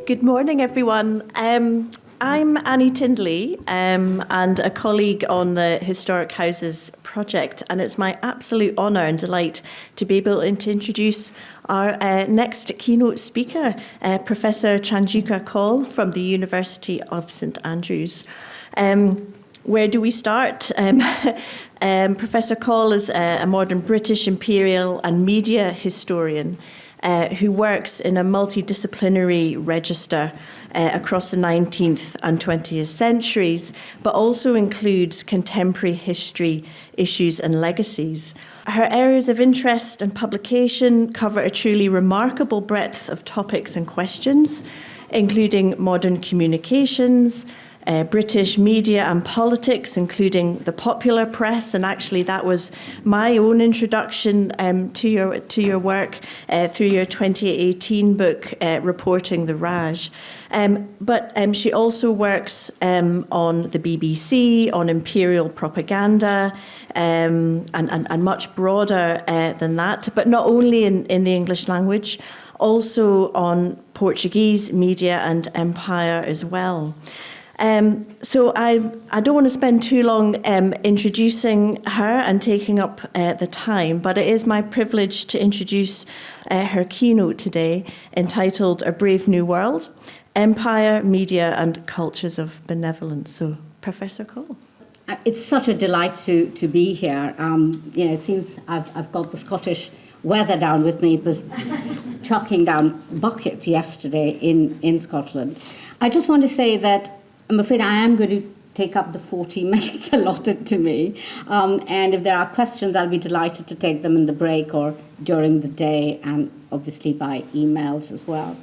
Good morning, everyone. I'm Annie Tindley and a colleague on the Historic Houses project, and it's my absolute honour and delight to be able to introduce our next keynote speaker, Professor Chandrika Kaul from the University of St Andrews. Where do we start? Professor Kaul is a modern British imperial and media historian who works in a multidisciplinary register across the 19th and 20th centuries, but also includes contemporary history, issues and legacies. Her areas of interest and publication cover a truly remarkable breadth of topics and questions, including modern communications, British media and politics, including the popular press, and actually that was my own introduction to your work through your 2018 book, Reporting the Raj. But she also works on the BBC, on imperial propaganda, and much broader than that, but not only in the English language, also on Portuguese media and empire as well. So I don't want to spend too long introducing her and taking up the time, but it is my privilege to introduce her keynote today, entitled A Brave New World, Empire, Media and Cultures of Benevolence. So, Professor Kaul. It's such a delight to be here. It seems I've got the Scottish weather down with me. It was chucking down buckets yesterday in Scotland. I just want to say that I'm afraid I am going to take up the 40 minutes allotted to me. And if there are questions, I'll be delighted to take them in the break or during the day, and obviously by emails as well.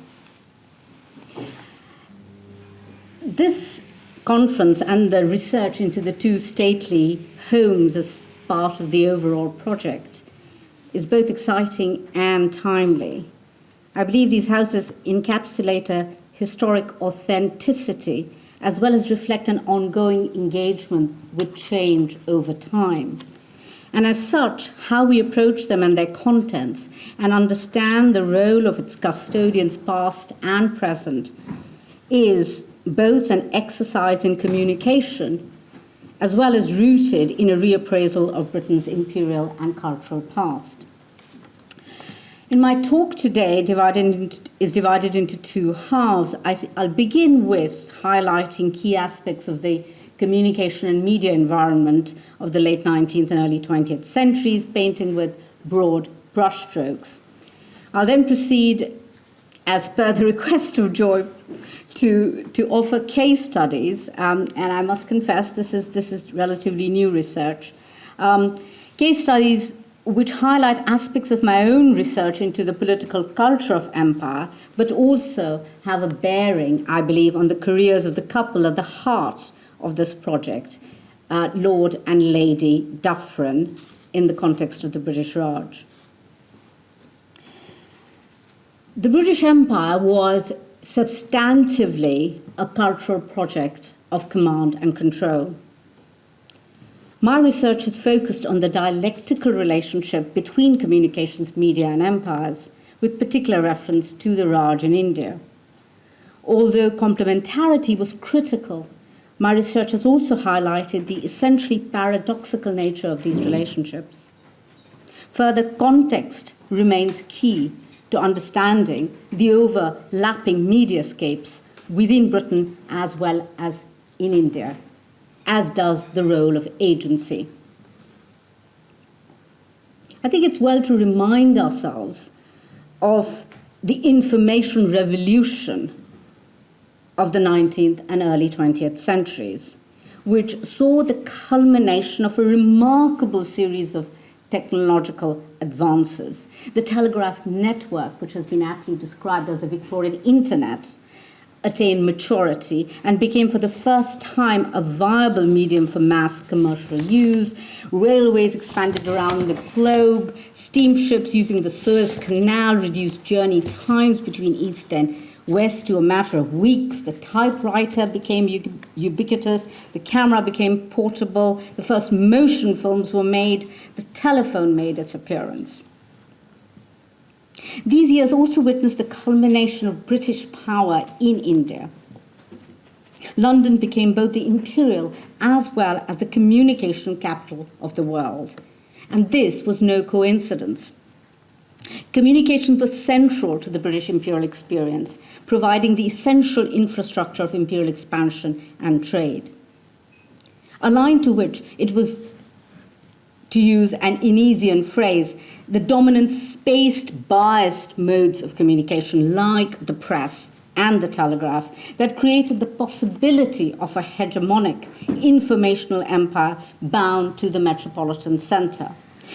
This conference and the research into the two stately homes as part of the overall project is both exciting and timely. I believe these houses encapsulate a historic authenticity as well as reflect an ongoing engagement with change over time. And as such, how we approach them and their contents and understand the role of its custodians past and present is both an exercise in communication as well as rooted in a reappraisal of Britain's imperial and cultural past. In my talk today, is divided into two halves. I'll begin with highlighting key aspects of the communication and media environment of the late 19th and early 20th centuries, painting with broad brushstrokes. I'll then proceed, as per the request of Joy, to offer case studies, and I must confess this is relatively new research. Case studies which highlight aspects of my own research into the political culture of empire, but also have a bearing, I believe, on the careers of the couple at the heart of this project, Lord and Lady Dufferin, in the context of the British Raj. The British Empire was substantively a cultural project of command and control. My research has focused on the dialectical relationship between communications, media, and empires, with particular reference to the Raj in India. Although complementarity was critical, my research has also highlighted the essentially paradoxical nature of these relationships. Further, context remains key to understanding the overlapping mediascapes within Britain as well as in India, as does the role of agency. I think it's well to remind ourselves of the information revolution of the 19th and early 20th centuries, which saw the culmination of a remarkable series of technological advances. The telegraph network, which has been aptly described as the Victorian internet, attained maturity and became for the first time a viable medium for mass commercial use. Railways expanded around the globe. Steamships using the Suez Canal reduced journey times between East and West to a matter of weeks. The typewriter became ubiquitous. The camera became portable. The first motion films were made. The telephone made its appearance. These years also witnessed the culmination of British power in India. London became both the imperial as well as the communication capital of the world. And this was no coincidence. Communication was central to the British imperial experience, providing the essential infrastructure of imperial expansion and trade. Aligned to which it was, to use an Inesian phrase, the dominant spaced, biased modes of communication like the press and the telegraph that created the possibility of a hegemonic informational empire bound to the metropolitan centre.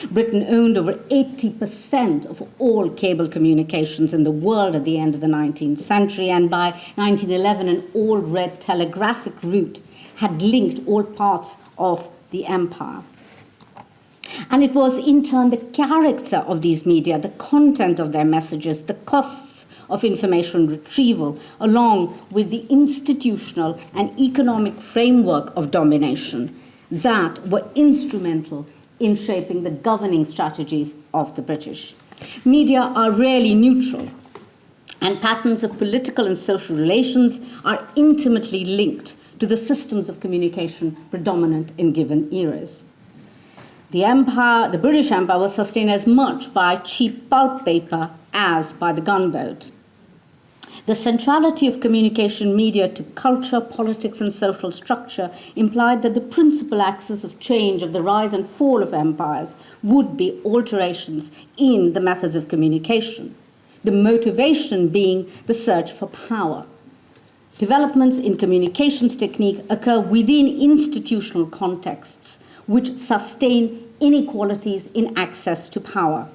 Britain owned over 80% of all cable communications in the world at the end of the 19th century, and by 1911 an all-red telegraphic route had linked all parts of the empire. And it was in turn the character of these media, the content of their messages, the costs of information retrieval, along with the institutional and economic framework of domination that were instrumental in shaping the governing strategies of the British. Media are rarely neutral, and patterns of political and social relations are intimately linked to the systems of communication predominant in given eras. The British Empire was sustained as much by cheap pulp paper as by the gunboat. The centrality of communication media to culture, politics, and social structure implied that the principal axis of change of the rise and fall of empires would be alterations in the methods of communication, the motivation being the search for power. Developments in communications technique occur within institutional contexts, which sustain inequalities in access to power.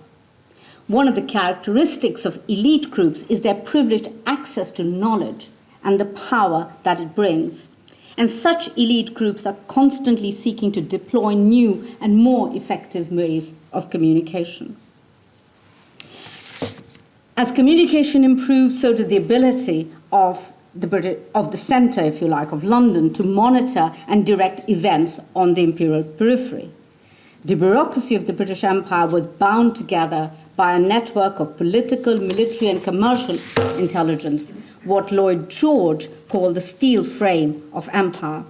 One of the characteristics of elite groups is their privileged access to knowledge and the power that it brings. And such elite groups are constantly seeking to deploy new and more effective ways of communication. As communication improved, so did the ability of the centre, if you like, of London to monitor and direct events on the imperial periphery. The bureaucracy of the British Empire was bound together by a network of political, military, and commercial intelligence, what Lloyd George called the steel frame of empire.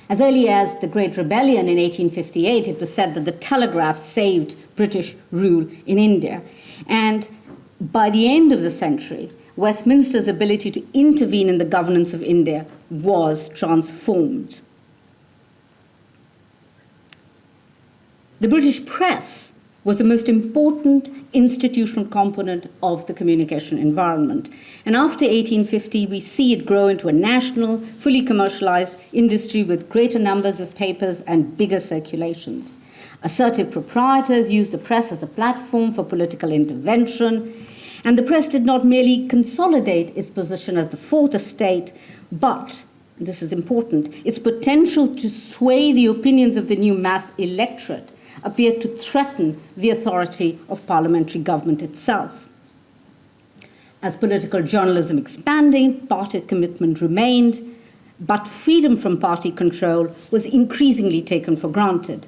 As early as the Great Rebellion in 1858, it was said that the telegraph saved British rule in India. And by the end of the century, Westminster's ability to intervene in the governance of India was transformed. The British press was the most important institutional component of the communication environment. And after 1850, we see it grow into a national, fully commercialized industry with greater numbers of papers and bigger circulations. Assertive proprietors used the press as a platform for political intervention, and the press did not merely consolidate its position as the fourth estate, but, and this is important, its potential to sway the opinions of the new mass electorate appeared to threaten the authority of parliamentary government itself. As political journalism expanded, party commitment remained, but freedom from party control was increasingly taken for granted.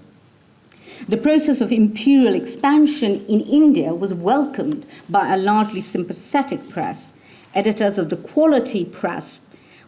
The process of imperial expansion in India was welcomed by a largely sympathetic press. Editors of the quality press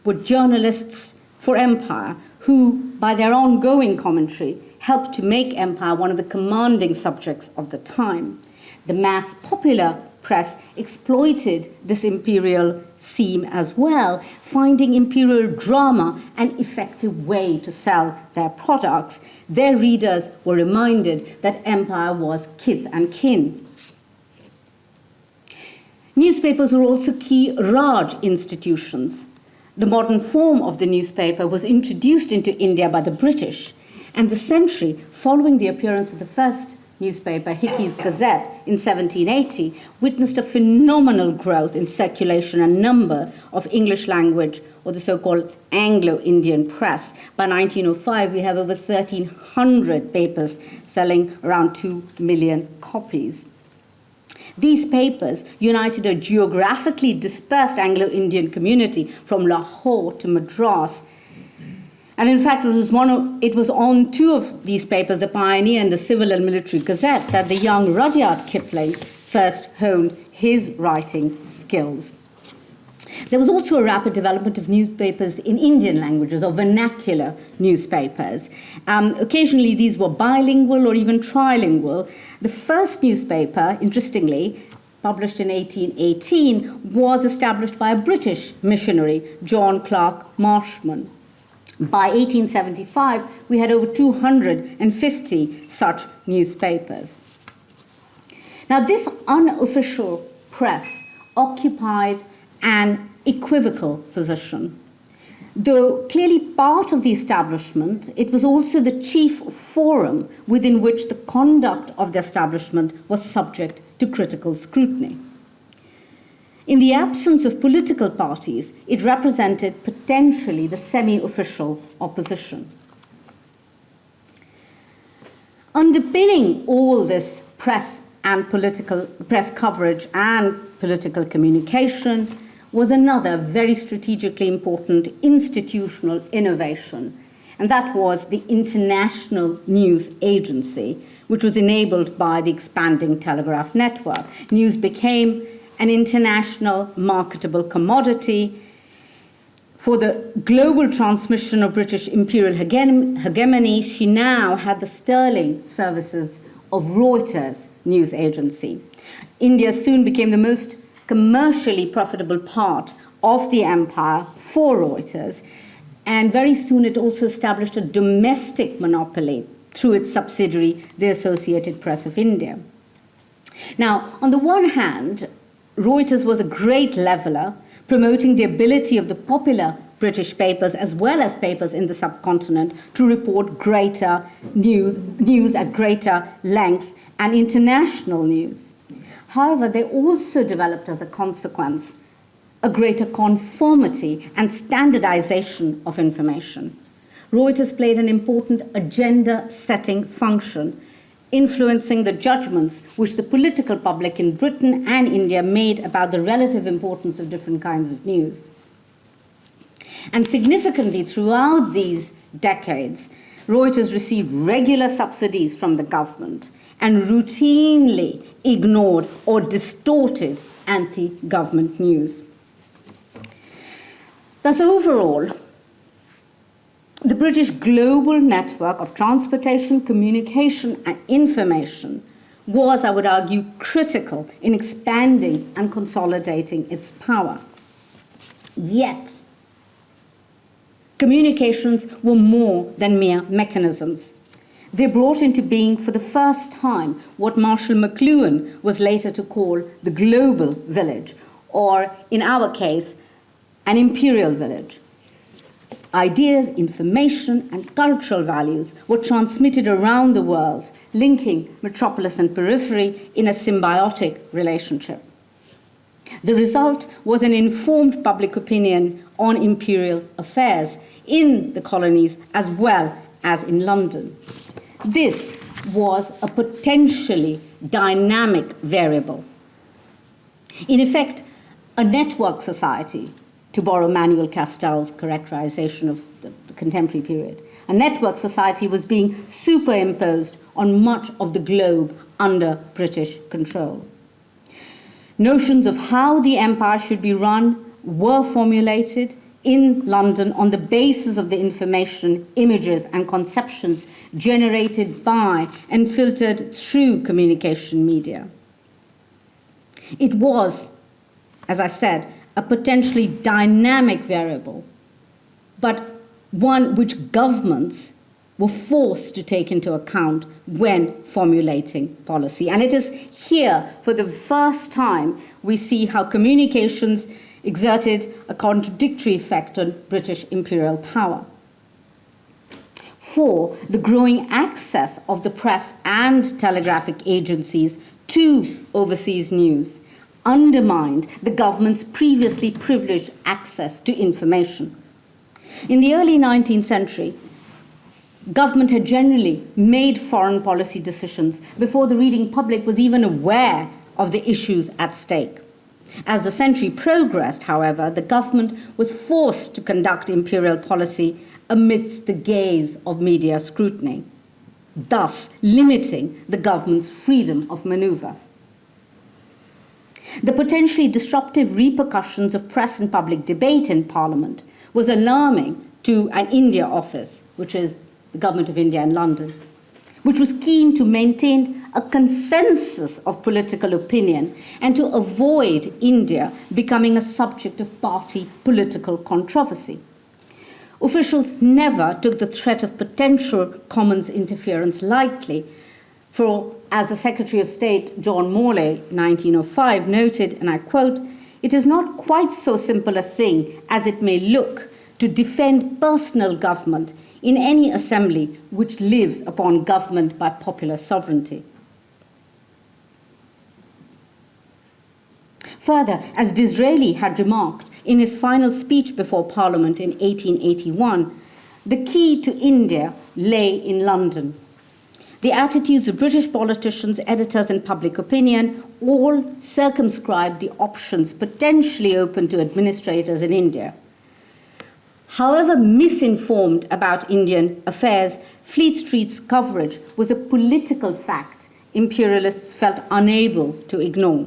were journalists for empire who, by their ongoing commentary, helped to make empire one of the commanding subjects of the time. The mass popular press exploited this imperial theme as well, finding imperial drama an effective way to sell their products. Their readers were reminded that empire was kith and kin. Newspapers were also key Raj institutions. The modern form of the newspaper was introduced into India by the British, and the century following the appearance of the first newspaper, Hickey's Gazette, in 1780, witnessed a phenomenal growth in circulation and number of English language, or the so-called Anglo-Indian press. By 1905, we have over 1,300 papers selling around 2 million copies. These papers united a geographically dispersed Anglo-Indian community from Lahore to Madras. And in fact, it was on two of these papers, the Pioneer and the Civil and Military Gazette, that the young Rudyard Kipling first honed his writing skills. There was also a rapid development of newspapers in Indian languages, or vernacular newspapers. Occasionally, these were bilingual or even trilingual. The first newspaper, interestingly, published in 1818, was established by a British missionary, John Clark Marshman. By 1875, we had over 250 such newspapers. Now, this unofficial press occupied an equivocal position. Though clearly part of the establishment, it was also the chief forum within which the conduct of the establishment was subject to critical scrutiny. In the absence of political parties, it represented potentially the semi-official opposition. Underpinning all this press coverage and political communication was another very strategically important institutional innovation, and that was the International News Agency, which was enabled by the expanding telegraph network. News became an international marketable commodity. For the global transmission of British imperial hegemony, she now had the sterling services of Reuters news agency. India soon became the most commercially profitable part of the empire for Reuters, and very soon it also established a domestic monopoly through its subsidiary, the Associated Press of India. Now, on the one hand, Reuters was a great leveler, promoting the ability of the popular British papers as well as papers in the subcontinent to report greater news at greater length and international news. However, they also developed as a consequence a greater conformity and standardization of information. Reuters played an important agenda-setting function, influencing the judgments which the political public in Britain and India made about the relative importance of different kinds of news. And significantly, throughout these decades, Reuters received regular subsidies from the government and routinely ignored or distorted anti-government news. Thus, overall, the British global network of transportation, communication, and information was, I would argue, critical in expanding and consolidating its power. Yet, communications were more than mere mechanisms. They brought into being for the first time what Marshall McLuhan was later to call the global village, or in our case, an imperial village. Ideas, information, and cultural values were transmitted around the world, linking metropolis and periphery in a symbiotic relationship. The result was an informed public opinion on imperial affairs in the colonies as well as in London. This was a potentially dynamic variable. In effect, a network society, to borrow Manuel Castell's characterization of the contemporary period, a network society was being superimposed on much of the globe under British control. Notions of how the empire should be run were formulated in London on the basis of the information, images, and conceptions generated by and filtered through communication media. It was, as I said, a potentially dynamic variable, but one which governments were forced to take into account when formulating policy. And it is here, for the first time, we see how communications exerted a contradictory effect on British imperial power. For the growing access of the press and telegraphic agencies to overseas news undermined the government's previously privileged access to information. In the early 19th century, government had generally made foreign policy decisions before the reading public was even aware of the issues at stake. As the century progressed, however, the government was forced to conduct imperial policy amidst the gaze of media scrutiny, thus limiting the government's freedom of maneuver. The potentially disruptive repercussions of press and public debate in Parliament was alarming to an India office, which is the Government of India in London, which was keen to maintain a consensus of political opinion and to avoid India becoming a subject of party political controversy. Officials never took the threat of potential Commons interference lightly, for, as the Secretary of State John Morley, 1905, noted, and I quote, "It is not quite so simple a thing as it may look to defend personal government in any assembly which lives upon government by popular sovereignty." Further, as Disraeli had remarked in his final speech before Parliament in 1881, the key to India lay in London. The attitudes of British politicians, editors, and public opinion all circumscribed the options potentially open to administrators in India. However misinformed about Indian affairs, Fleet Street's coverage was a political fact imperialists felt unable to ignore.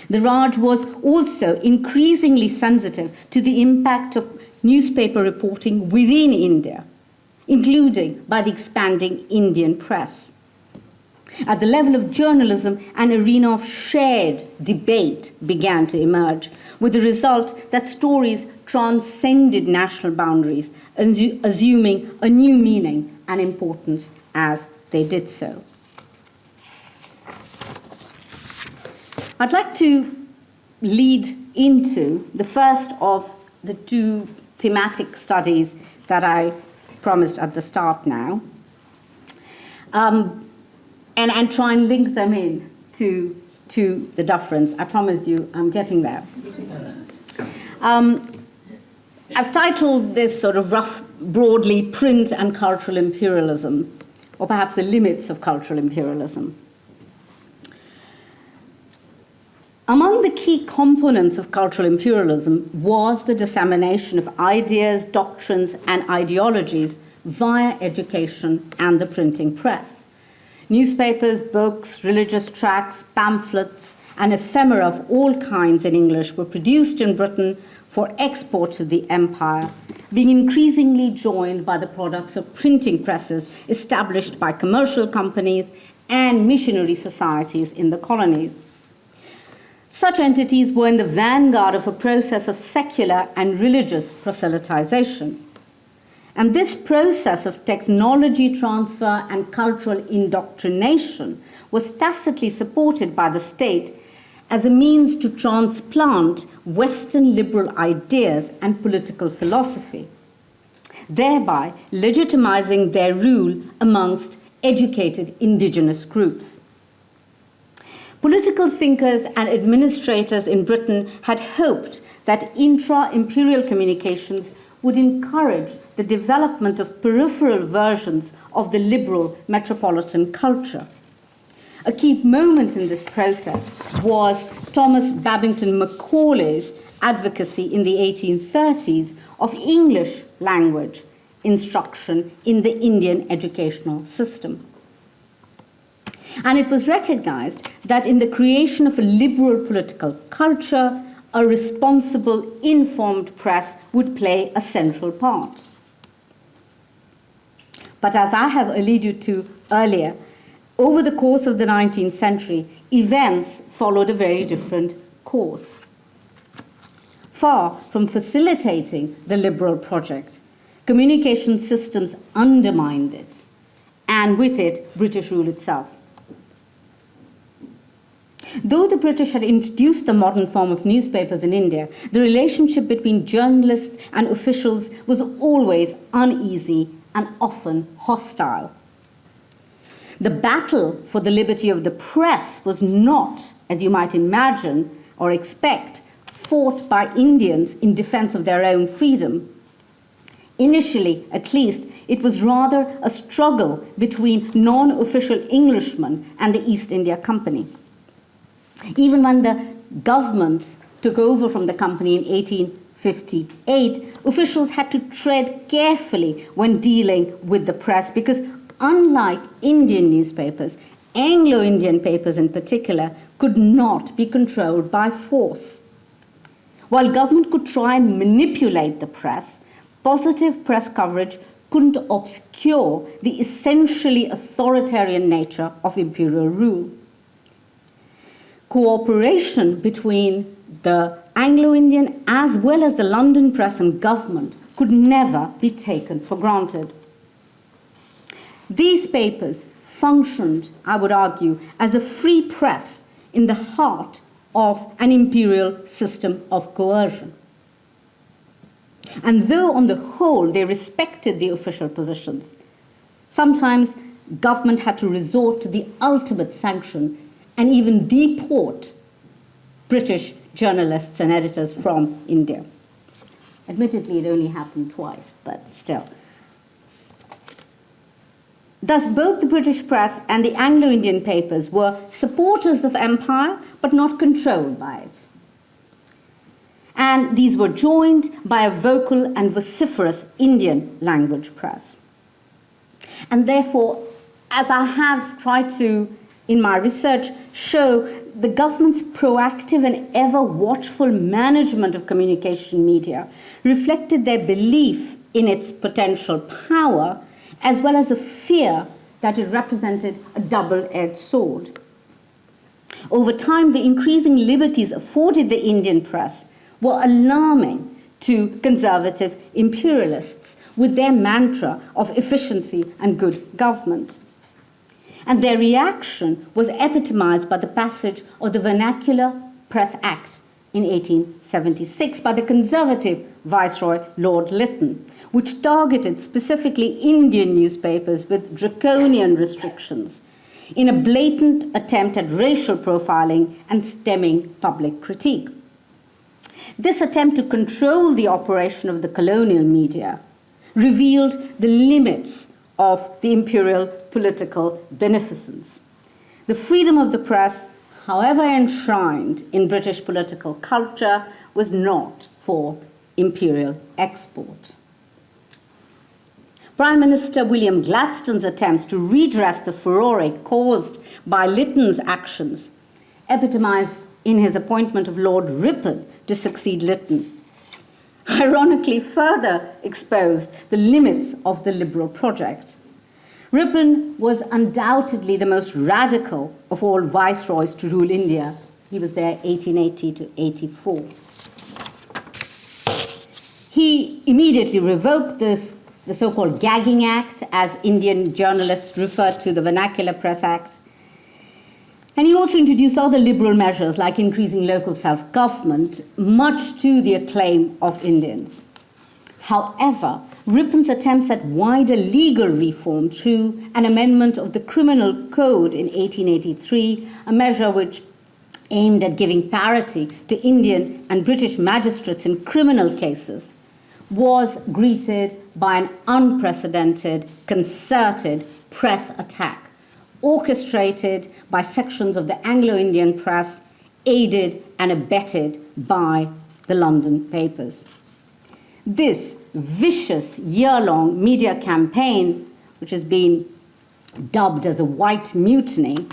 The Raj was also increasingly sensitive to the impact of newspaper reporting within India, including by the expanding Indian press. At the level of journalism, an arena of shared debate began to emerge, with the result that stories transcended national boundaries, assuming a new meaning and importance as they did so. I'd like to lead into the first of the two thematic studies that I promised at the start now, and try and link them in to the difference. I promise you I'm getting there. I've titled this sort of broadly, Print and Cultural Imperialism, or perhaps the limits of cultural imperialism. Among the key components of cultural imperialism was the dissemination of ideas, doctrines, and ideologies via education and the printing press. Newspapers, books, religious tracts, pamphlets, and ephemera of all kinds in English were produced in Britain for export to the empire, being increasingly joined by the products of printing presses established by commercial companies and missionary societies in the colonies. Such entities were in the vanguard of a process of secular and religious proselytization. And this process of technology transfer and cultural indoctrination was tacitly supported by the state as a means to transplant Western liberal ideas and political philosophy, thereby legitimizing their rule amongst educated indigenous groups. Political thinkers and administrators in Britain had hoped that intra-imperial communications would encourage the development of peripheral versions of the liberal metropolitan culture. A key moment in this process was Thomas Babington Macaulay's advocacy in the 1830s of English language instruction in the Indian educational system. And it was recognized that in the creation of a liberal political culture, a responsible, informed press would play a central part. But as I have alluded to earlier, over the course of the 19th century, events followed a very different course. Far from facilitating the liberal project, communication systems undermined it, and with it, British rule itself. Though the British had introduced the modern form of newspapers in India, the relationship between journalists and officials was always uneasy and often hostile. The battle for the liberty of the press was not, as you might imagine or expect, fought by Indians in defense of their own freedom. Initially, at least, it was rather a struggle between non-official Englishmen and the East India Company. Even when the government took over from the company in 1858, officials had to tread carefully when dealing with the press because, unlike Indian newspapers, Anglo-Indian papers in particular could not be controlled by force. While government could try and manipulate the press, positive press coverage couldn't obscure the essentially authoritarian nature of imperial rule. Cooperation between the Anglo-Indian as well as the London press and government could never be taken for granted. These papers functioned, I would argue, as a free press in the heart of an imperial system of coercion. And though on the whole they respected the official positions, sometimes government had to resort to the ultimate sanction and even deport British journalists and editors from India. Admittedly, it only happened twice, but still. Thus, both the British press and the Anglo-Indian papers were supporters of empire, but not controlled by it. And these were joined by a vocal and vociferous Indian language press. And therefore, as I have tried to, in my research, show, the government's proactive and ever watchful management of communication media reflected their belief in its potential power, as well as a fear that it represented a double-edged sword. Over time, the increasing liberties afforded the Indian press were alarming to conservative imperialists with their mantra of efficiency and good government. And their reaction was epitomized by the passage of the Vernacular Press Act in 1876 by the conservative Viceroy Lord Lytton, which targeted specifically Indian newspapers with draconian restrictions in a blatant attempt at racial profiling and stemming public critique. This attempt to control the operation of the colonial media revealed the limits of the imperial political beneficence. The freedom of the press, however enshrined in British political culture, was not for imperial export. Prime Minister William Gladstone's attempts to redress the furore caused by Lytton's actions, epitomized in his appointment of Lord Ripon to succeed Lytton, ironically further exposed the limits of the liberal project. Ripon was undoubtedly the most radical of all viceroys to rule India. He was there 1880 to 84. He immediately revoked the so-called Gagging Act, as Indian journalists refer to the Vernacular Press Act. And he also introduced other liberal measures like increasing local self-government, much to the acclaim of Indians. However, Ripon's attempts at wider legal reform through an amendment of the Criminal Code in 1883, a measure which aimed at giving parity to Indian and British magistrates in criminal cases, was greeted by an unprecedented, concerted press attack, orchestrated by sections of the Anglo-Indian press, aided and abetted by the London papers. This vicious year-long media campaign, which has been dubbed as a white mutiny,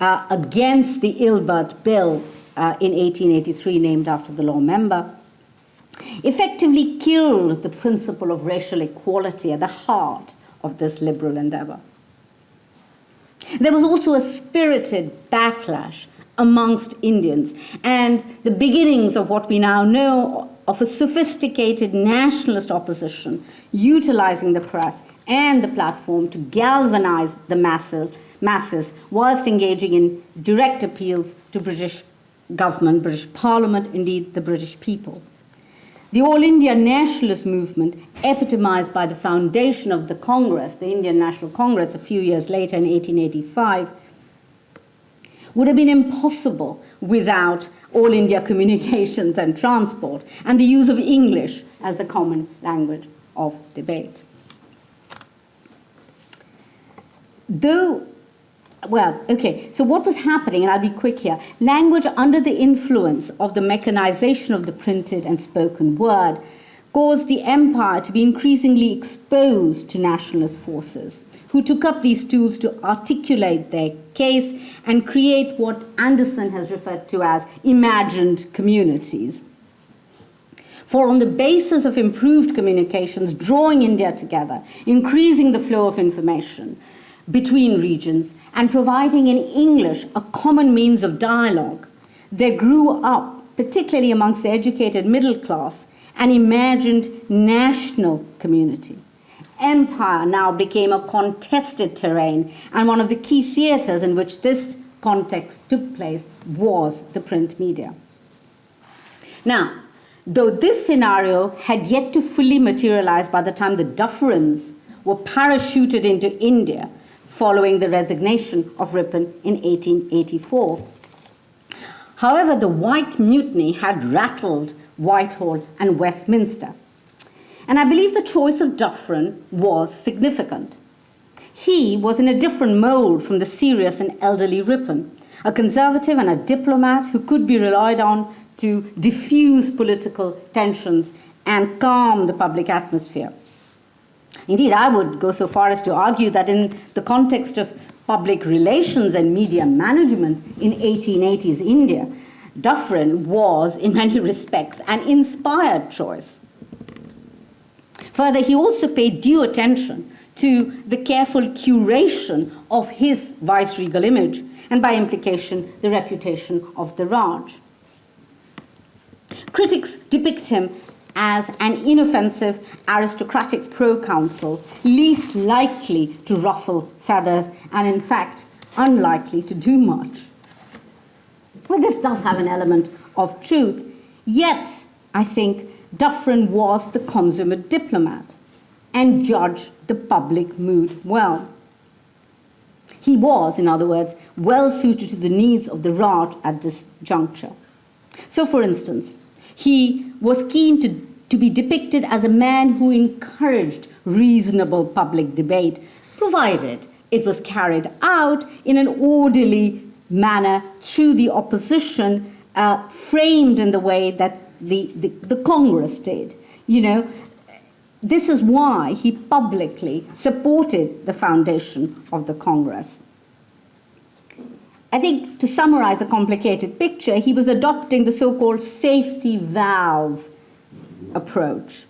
against the Ilbert Bill in 1883, named after the law member, effectively killed the principle of racial equality at the heart of this liberal endeavor. There was also a spirited backlash amongst Indians and the beginnings of what we now know of a sophisticated nationalist opposition utilizing the press and the platform to galvanize the masses whilst engaging in direct appeals to British government, British Parliament, indeed the British people. The All India nationalist movement, epitomized by the foundation of the Congress, the Indian National Congress, a few years later in 1885, would have been impossible without all India communications and transport and the use of English as the common language of debate. So what was happening, and I'll be quick here, language under the influence of the mechanization of the printed and spoken word caused the empire to be increasingly exposed to nationalist forces, who who took up these tools to articulate their case and create what Anderson has referred to as imagined communities. For on the basis of improved communications, drawing India together, increasing the flow of information between regions, and providing in English a common means of dialogue, there grew up, particularly amongst the educated middle class, an imagined national community. Empire now became a contested terrain, and one of the key theatres in which this context took place was the print media. Now, though this scenario had yet to fully materialize by the time the Dufferins were parachuted into India following the resignation of Ripon in 1884. However, the White Mutiny had rattled Whitehall and Westminster. And I believe the choice of Dufferin was significant. He was in a different mold from the serious and elderly Ripon, a conservative and a diplomat who could be relied on to diffuse political tensions and calm the public atmosphere. Indeed, I would go so far as to argue that in the context of public relations and media management in 1880s India, Dufferin was, in many respects, an inspired choice. Further, he also paid due attention to the careful curation of his viceregal image, and by implication, the reputation of the Raj. Critics depict him as an inoffensive, aristocratic proconsul, least likely to ruffle feathers, and in fact, unlikely to do much. Well, this does have an element of truth, yet I think Dufferin was the consummate diplomat and judged the public mood well. He was, in other words, well suited to the needs of the Raj at this juncture. So, for instance, he was keen to be depicted as a man who encouraged reasonable public debate, provided it was carried out in an orderly manner through the opposition, framed in the way that the Congress did. You know, this is why he publicly supported the foundation of the Congress. I think, to summarize a complicated picture, he was adopting the so-called safety valve approach.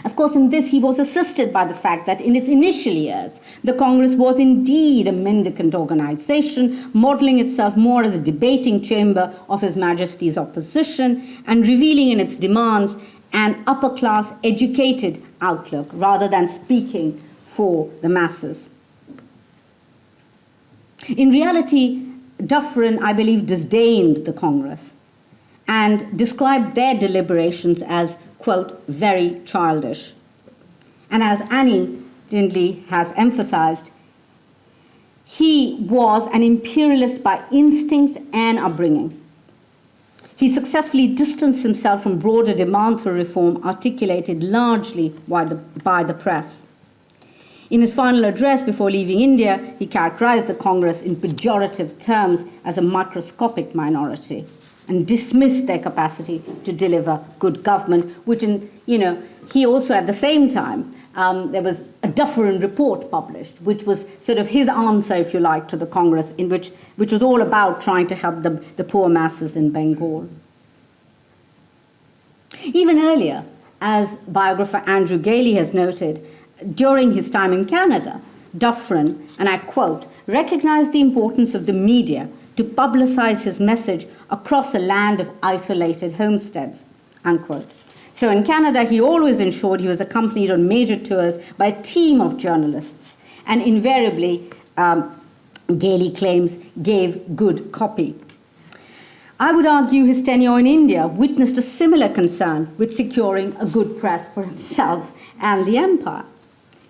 Of course, in this, he was assisted by the fact that in its initial years, the Congress was indeed a mendicant organization, modeling itself more as a debating chamber of His Majesty's opposition and revealing in its demands an upper-class, educated outlook rather than speaking for the masses. In reality, Dufferin, I believe, disdained the Congress and described their deliberations as, quote, very childish. And as Annie Tindley has emphasized, he was an imperialist by instinct and upbringing. He successfully distanced himself from broader demands for reform articulated largely by the press. In his final address before leaving India, he characterized the Congress in pejorative terms as a microscopic minority and dismissed their capacity to deliver good government, which, he also at the same time, there was a Dufferin report published, which was sort of his answer, if you like, to the Congress, which was all about trying to help the poor masses in Bengal. Even earlier, as biographer Andrew Gailey has noted, during his time in Canada, Dufferin, and I quote, recognized the importance of the media to publicize his message across a land of isolated homesteads, unquote. So in Canada, he always ensured he was accompanied on major tours by a team of journalists, and invariably, Gailey claims, gave good copy. I would argue his tenure in India witnessed a similar concern with securing a good press for himself and the empire.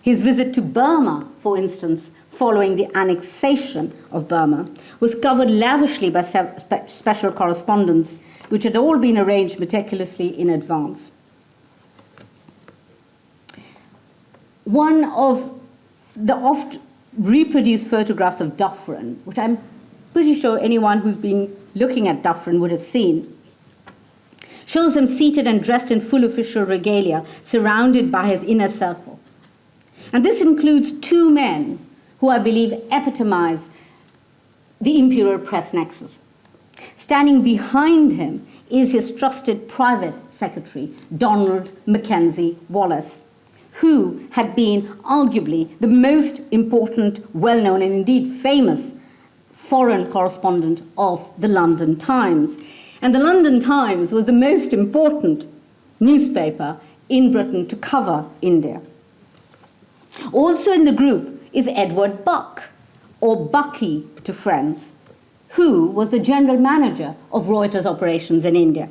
His visit to Burma, for instance, following the annexation of Burma, was covered lavishly by special correspondence, which had all been arranged meticulously in advance. One of the oft reproduced photographs of Dufferin, which I'm pretty sure anyone who's been looking at Dufferin would have seen, shows him seated and dressed in full official regalia, surrounded by his inner circle. And this includes two men who I believe epitomized the imperial press nexus. Standing behind him is his trusted private secretary, Donald Mackenzie Wallace, who had been arguably the most important, well-known, and indeed famous foreign correspondent of the London Times. And the London Times was the most important newspaper in Britain to cover India. Also in the group is Edward Buck, or Bucky to friends, who was the general manager of Reuters operations in India.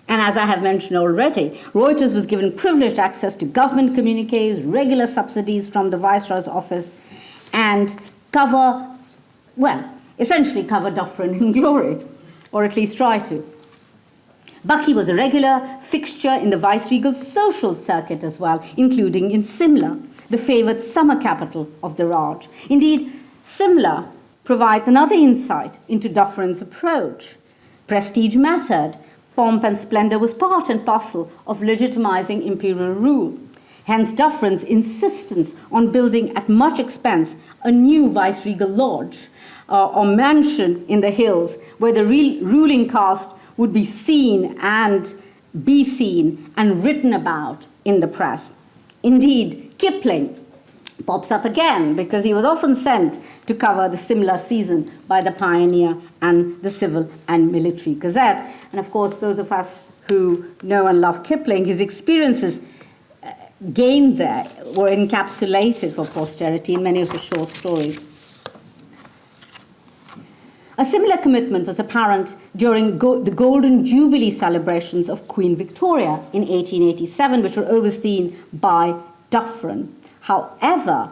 And as I have mentioned already, Reuters was given privileged access to government communiques, regular subsidies from the Viceroy's office, and essentially cover Dufferin in glory, or at least try to. Bucky was a regular fixture in the viceregal social circuit as well, including in Simla, the favoured summer capital of the Raj. Indeed, Simla provides another insight into Dufferin's approach. Prestige mattered. Pomp and splendour was part and parcel of legitimizing imperial rule. Hence, Dufferin's insistence on building at much expense a new viceregal lodge or mansion in the hills where the ruling caste would be seen and written about in the press. Indeed, Kipling pops up again because he was often sent to cover the Simla season by the Pioneer and the Civil and Military Gazette. And of course, those of us who know and love Kipling, his experiences gained there were encapsulated for posterity in many of his short stories. A similar commitment was apparent during the Golden Jubilee celebrations of Queen Victoria in 1887, which were overseen by Dufferin. However,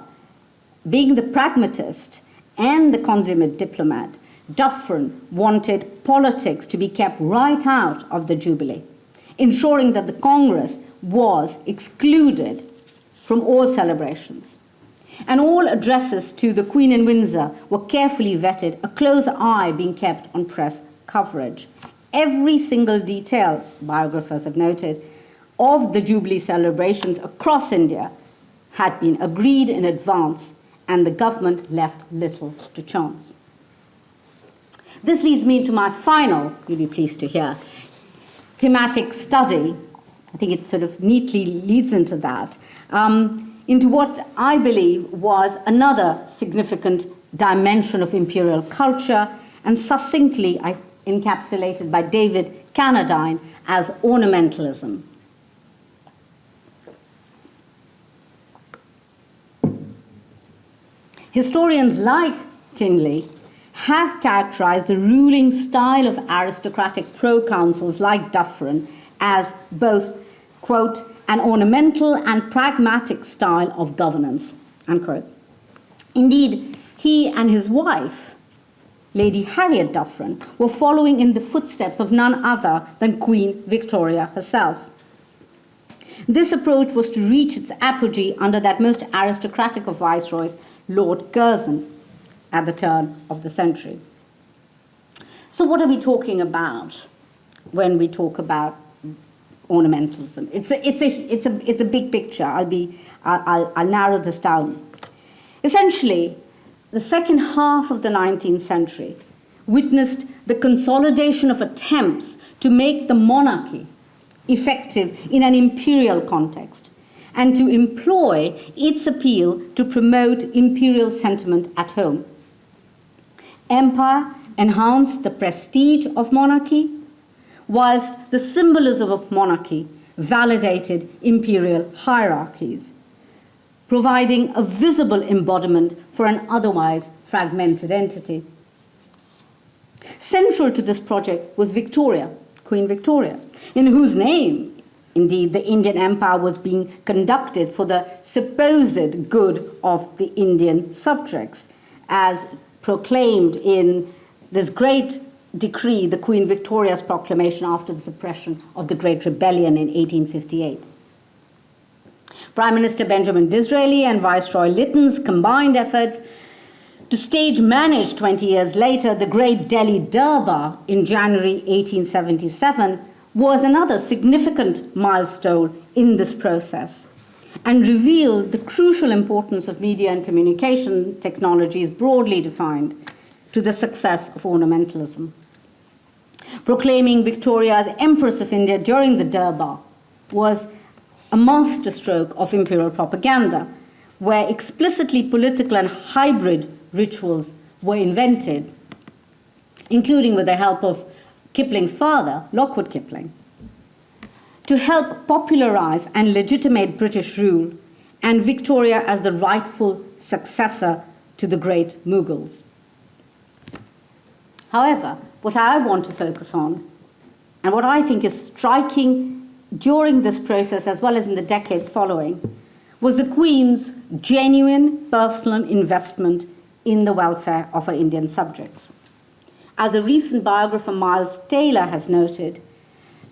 being the pragmatist and the consummate diplomat, Dufferin wanted politics to be kept right out of the Jubilee, ensuring that the Congress was excluded from all celebrations. And all addresses to the Queen in Windsor were carefully vetted, a close eye being kept on press coverage. Every single detail, biographers have noted, of the Jubilee celebrations across India had been agreed in advance, and the government left little to chance. This leads me to my final, you'll be pleased to hear, thematic study. I think it sort of neatly leads into that, into what I believe was another significant dimension of imperial culture, and succinctly encapsulated by David Cannadine as ornamentalism. Historians like Tinley have characterized the ruling style of aristocratic proconsuls like Dufferin as both, quote, an ornamental and pragmatic style of governance, unquote. Indeed, he and his wife, Lady Harriet Dufferin, were following in the footsteps of none other than Queen Victoria herself. This approach was to reach its apogee under that most aristocratic of viceroys, Lord Curzon, at the turn of the century. So what are we talking about when we talk about ornamentalism? It's a big picture. I'll narrow this down. Essentially, the second half of the 19th century witnessed the consolidation of attempts to make the monarchy effective in an imperial context, and to employ its appeal to promote imperial sentiment at home. Empire enhanced the prestige of monarchy, whilst the symbolism of monarchy validated imperial hierarchies, providing a visible embodiment for an otherwise fragmented entity. Central to this project was Victoria, Queen Victoria, in whose name, indeed, the Indian Empire was being conducted for the supposed good of the Indian subjects, as proclaimed in this great decree, the Queen Victoria's proclamation after the suppression of the Great Rebellion in 1858. Prime Minister Benjamin Disraeli and Viceroy Lytton's combined efforts to stage manage 20 years later the Great Delhi Durbar in January 1877 was another significant milestone in this process. and revealed the crucial importance of media and communication technologies broadly defined to the success of ornamentalism. Proclaiming Victoria as Empress of India during the Durbar was a masterstroke of imperial propaganda, where explicitly political and hybrid rituals were invented, including with the help of Kipling's father, Lockwood Kipling, to help popularize and legitimate British rule and Victoria as the rightful successor to the great Mughals. However, what I want to focus on, and what I think is striking during this process as well as in the decades following, was the Queen's genuine personal investment in the welfare of her Indian subjects. As a recent biographer, Miles Taylor, has noted,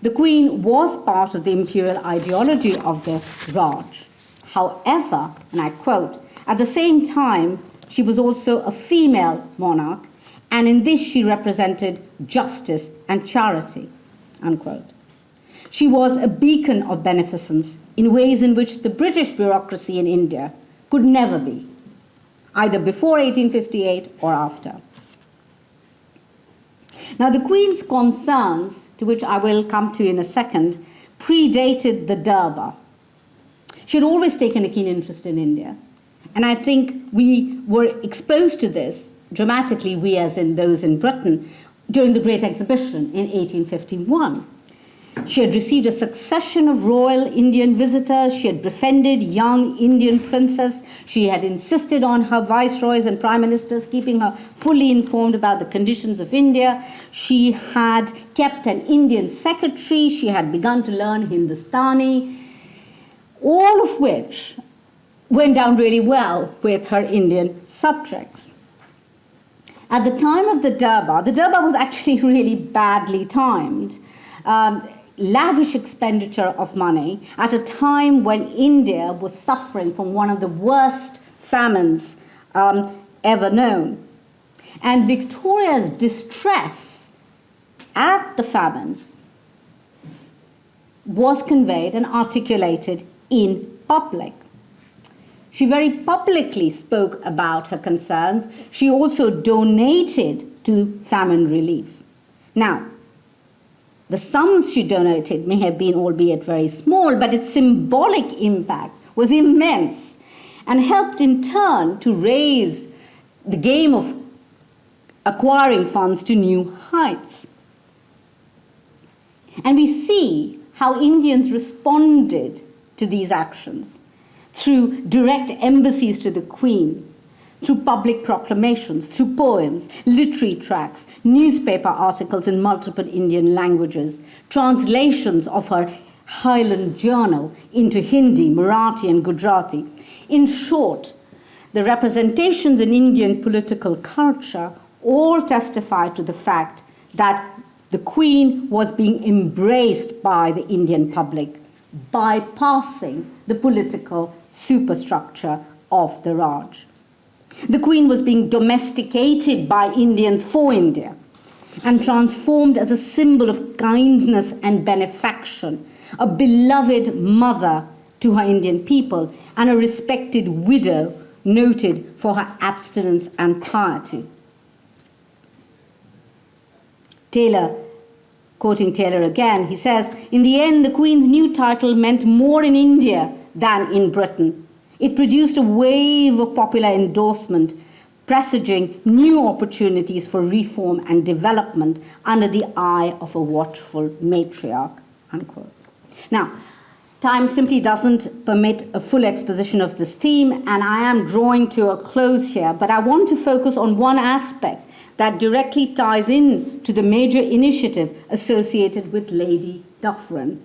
the Queen was part of the imperial ideology of the Raj. However, and I quote, at the same time, she was also a female monarch, and in this she represented justice and charity, unquote. She was a beacon of beneficence in ways in which the British bureaucracy in India could never be, either before 1858 or after. Now, the Queen's concerns, to which I will come to in a second, predated the Durbar. She had always taken a keen interest in India, and I think we were exposed to this dramatically, we as in those in Britain, during the Great Exhibition in 1851. She had received a succession of royal Indian visitors. She had befriended young Indian princes. She had insisted on her viceroys and prime ministers keeping her fully informed about the conditions of India. She had kept an Indian secretary. She had begun to learn Hindustani, all of which went down really well with her Indian subjects. At the time of the Durbar was actually really badly timed. Lavish expenditure of money at a time when India was suffering from one of the worst famines ever known. And Victoria's distress at the famine was conveyed and articulated in public. She very publicly spoke about her concerns. She also donated to famine relief. Now, the sums she donated may have been, albeit very small, but its symbolic impact was immense and helped in turn to raise the game of acquiring funds to new heights. And we see how Indians responded to these actions through direct embassies to the Queen, through public proclamations, through poems, literary tracts, newspaper articles in multiple Indian languages, translations of her Highland Journal into Hindi, Marathi, and Gujarati. In short, the representations in Indian political culture all testify to the fact that the Queen was being embraced by the Indian public, bypassing the political superstructure of the Raj. The Queen was being domesticated by Indians for India and transformed as a symbol of kindness and benefaction, a beloved mother to her Indian people, and a respected widow noted for her abstinence and piety. Taylor, quoting Taylor again, he says, "In the end, the Queen's new title meant more in India than in Britain. It produced a wave of popular endorsement, presaging new opportunities for reform and development under the eye of a watchful matriarch," unquote. Now, time simply doesn't permit a full exposition of this theme, and I am drawing to a close here, but I want to focus on one aspect that directly ties in to the major initiative associated with Lady Dufferin.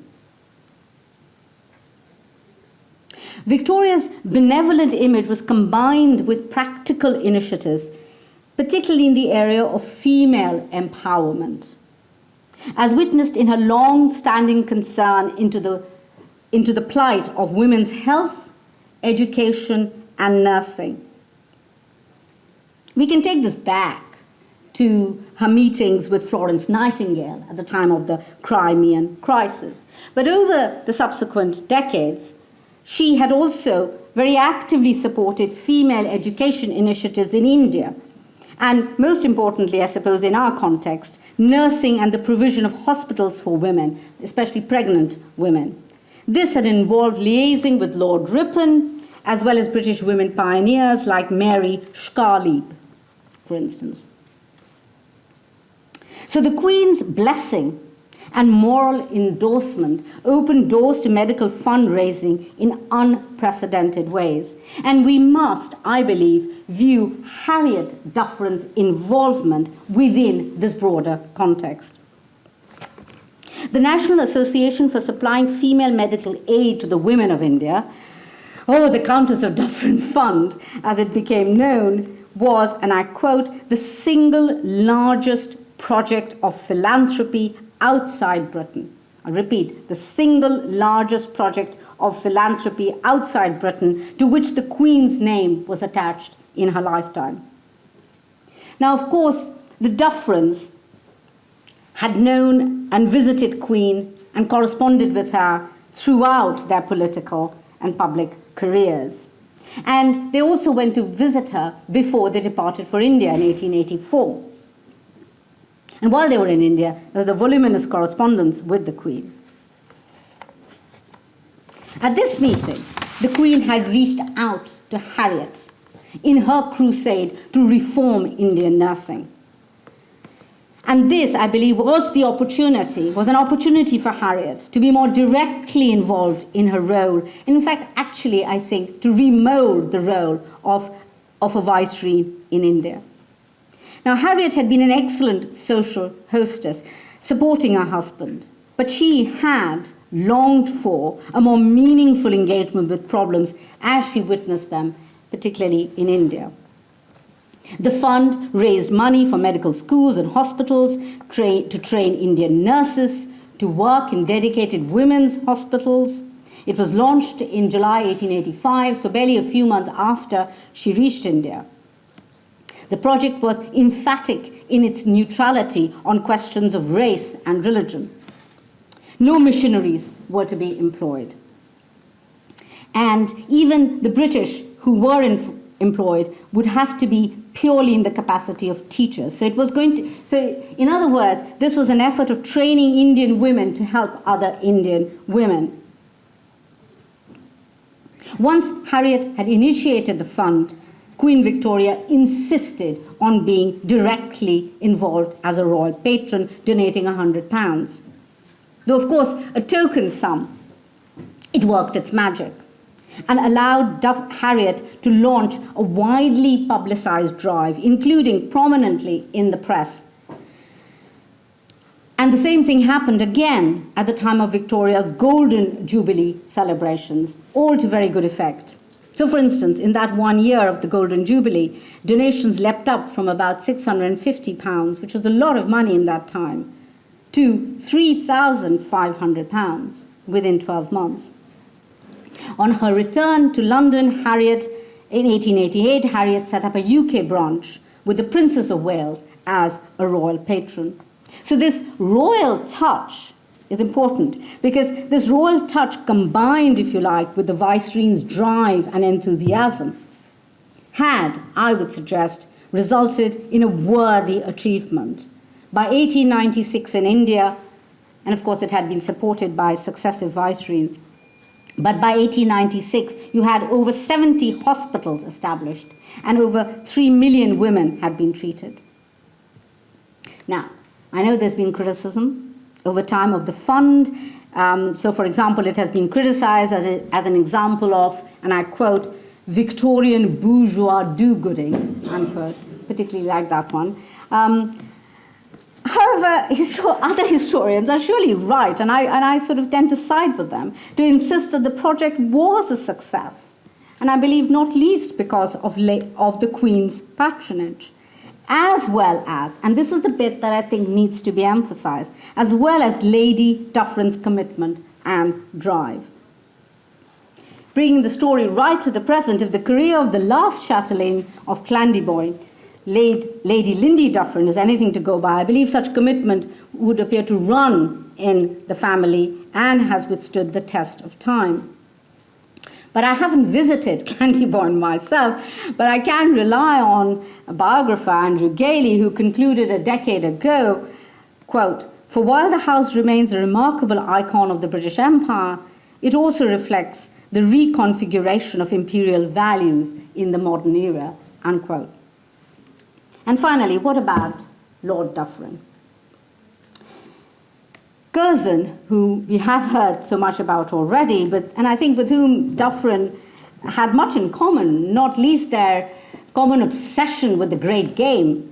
Victoria's benevolent image was combined with practical initiatives, particularly in the area of female empowerment, as witnessed in her long-standing concern into the plight of women's health, education, and nursing. We can take this back to her meetings with Florence Nightingale at the time of the Crimean crisis. But over the subsequent decades, she had also very actively supported female education initiatives in India. And most importantly, I suppose, in our context, nursing and the provision of hospitals for women, especially pregnant women. This had involved liaising with Lord Ripon, as well as British women pioneers like Mary Schkarlieb, for instance. So the Queen's blessing and moral endorsement opened doors to medical fundraising in unprecedented ways. And we must, I believe, view Harriet Dufferin's involvement within this broader context. The National Association for Supplying Female Medical Aid to the Women of India, or the Countess of Dufferin Fund, as it became known, was, and I quote, the single largest project of philanthropy outside Britain. I repeat, the single largest project of philanthropy outside Britain to which the Queen's name was attached in her lifetime. Now, of course, the Dufferins had known and visited Queen and corresponded with her throughout their political and public careers. And they also went to visit her before they departed for India in 1884. And while they were in India, there was a voluminous correspondence with the Queen. At this meeting, the Queen had reached out to Harriet in her crusade to reform Indian nursing. And this, I believe, was an opportunity for Harriet to be more directly involved in her role. In fact, actually, I think, to remold the role of a viceroy in India. Now, Harriet had been an excellent social hostess, supporting her husband, but she had longed for a more meaningful engagement with problems as she witnessed them, particularly in India. The fund raised money for medical schools and hospitals, to train Indian nurses, to work in dedicated women's hospitals. It was launched in July 1885, so barely a few months after she reached India. The project was emphatic in its neutrality on questions of race and religion. No missionaries were to be employed. And even the British who were employed would have to be purely in the capacity of teachers. So in other words, this was an effort of training Indian women to help other Indian women. Once Harriet had initiated the fund, Queen Victoria insisted on being directly involved as a royal patron, donating £100. Though, of course, a token sum, it worked its magic and allowed Harriet to launch a widely publicized drive, including prominently in the press. And the same thing happened again at the time of Victoria's Golden Jubilee celebrations, all to very good effect. So, for instance, in that 1 year of the Golden Jubilee, donations leapt up from about £650, which was a lot of money in that time, to £3,500 within 12 months. On her return to London, in 1888, Harriet set up a UK branch with the Princess of Wales as a royal patron. So this royal touch is important because this royal touch combined, if you like, with the Viceroy's drive and enthusiasm had, I would suggest, resulted in a worthy achievement. By 1896 in India, and of course it had been supported by successive Viceroys, but by 1896 you had over 70 hospitals established and over 3 million women had been treated. Now, I know there's been criticism over time of the fund. So, for example, it has been criticized as an example of, and I quote, Victorian bourgeois do-gooding, unquote, particularly like that one. However, other historians are surely right, and I sort of tend to side with them, to insist that the project was a success, and I believe not least because of the Queen's patronage, as well as, and this is the bit that I think needs to be emphasized, as well as Lady Dufferin's commitment and drive. Bringing the story right to the present, if the career of the last chatelaine of Clandeboye, Lady Lindy Dufferin, is anything to go by, I believe such commitment would appear to run in the family and has withstood the test of time. But I haven't visited Clantybourne myself, but I can rely on a biographer, Andrew Gailey, who concluded a decade ago, quote, "For while the house remains a remarkable icon of the British Empire, it also reflects the reconfiguration of imperial values in the modern era," unquote. And finally, what about Lord Dufferin? Curzon, who we have heard so much about already, and I think with whom Dufferin had much in common, not least their common obsession with the great game.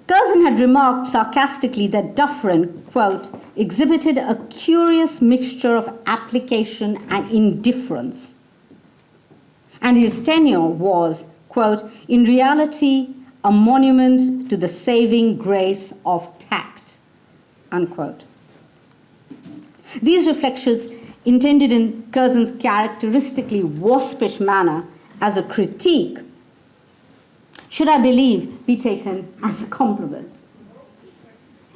Curzon had remarked sarcastically that Dufferin, quote, "exhibited a curious mixture of application and indifference. And his tenure was, quote, in reality, a monument to the saving grace of tact," unquote. These reflections, intended in Curzon's characteristically waspish manner as a critique, should, I believe, be taken as a compliment.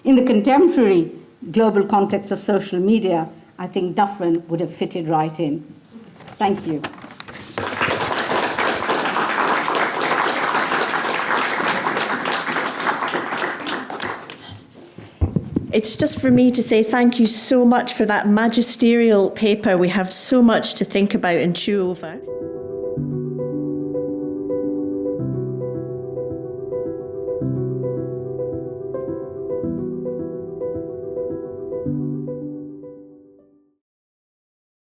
In the contemporary global context of social media, I think Dufferin would have fitted right in. Thank you. It's just for me to say thank you so much for that magisterial paper. We have so much to think about and chew over.